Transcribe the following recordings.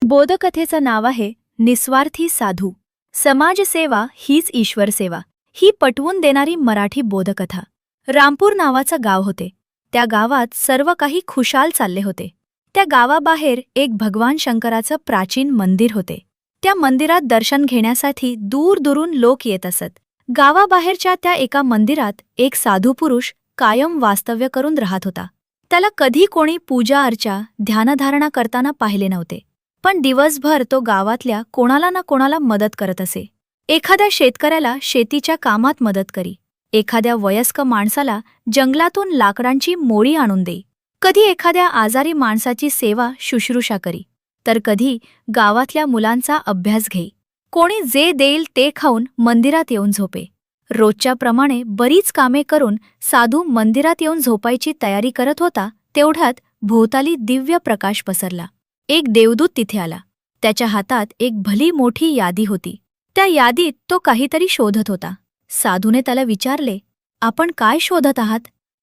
बोधकथेचं नाव आहे निस्वार्थी साधू. समाजसेवा हीच ईश्वरसेवा, ही पटवून देणारी मराठी बोधकथा. रामपूर नावाचं गाव होते. त्या गावात सर्व काही खुशाल चालले होते. त्या गावाबाहेर एक भगवान शंकराचं प्राचीन मंदिर होते. त्या मंदिरात दर्शन घेण्यासाठी दूरदूरून लोक येत असत. गावाबाहेरच्या त्या एका मंदिरात एक साधू पुरुष कायम वास्तव्य करून राहत होता. त्याला कधी कोणी पूजा अर्चा ध्यानधारणा करताना पाहिले नव्हते. पण दिवसभर तो गावातल्या कोणाला ना कोणाला मदत करत असे. एखाद्या शेतकऱ्याला शेतीच्या कामात मदत करी, एखाद्या वयस्क माणसाला जंगलातून लाकडांची मोळी आणून देई, कधी एखाद्या आजारी माणसाची सेवा शुश्रूषा करी, तर कधी गावातल्या मुलांचा अभ्यास घेई. कोणी जे देईल ते खाऊन मंदिरात येऊन झोपे. रोजच्याप्रमाणे बरीच कामे करून साधू मंदिरात येऊन झोपायची तयारी करत होता. तेवढ्यात भोवताली दिव्य प्रकाश पसरला. एक देवदूत तिथे आला. त्याच्या हातात एक भली मोठी यादी होती. त्या यादीत तो काहीतरी शोधत होता. साधूने त्याला विचारले, आपण काय शोधत आहात?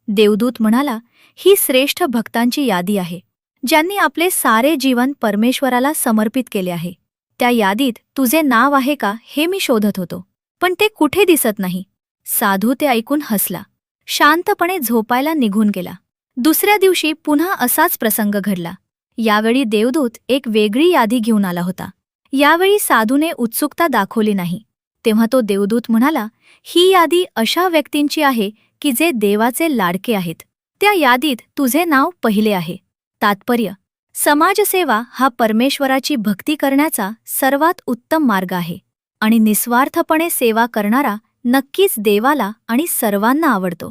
देवदूत म्हणाला, ही श्रेष्ठ भक्तांची यादी आहे, ज्यांनी आपले सारे जीवन परमेश्वराला समर्पित केले आहे. त्या यादीत तुझे नाव आहे का हे मी शोधत होतो, पण ते कुठे दिसत नाही. साधू ते ऐकून हसला. शांतपणे झोपायला निघून गेला. दुसऱ्या दिवशी पुन्हा असाच प्रसंग घडला. यावेळी देवदूत एक वेगळी यादी घेऊन आला होता. यावेळी साधूने उत्सुकता दाखवली नाही. तेव्हा तो देवदूत म्हणाला, ही यादी अशा व्यक्तींची आहे की जे देवाचे लाडके आहेत. त्या यादीत तुझे नाव पहिले आहे. तात्पर्य: समाजसेवा हा परमेश्वराची भक्ती करण्याचा सर्वात उत्तम मार्ग आहे आणि निस्वार्थपणे सेवा करणारा नक्कीच देवाला आणि सर्वांना आवडतो.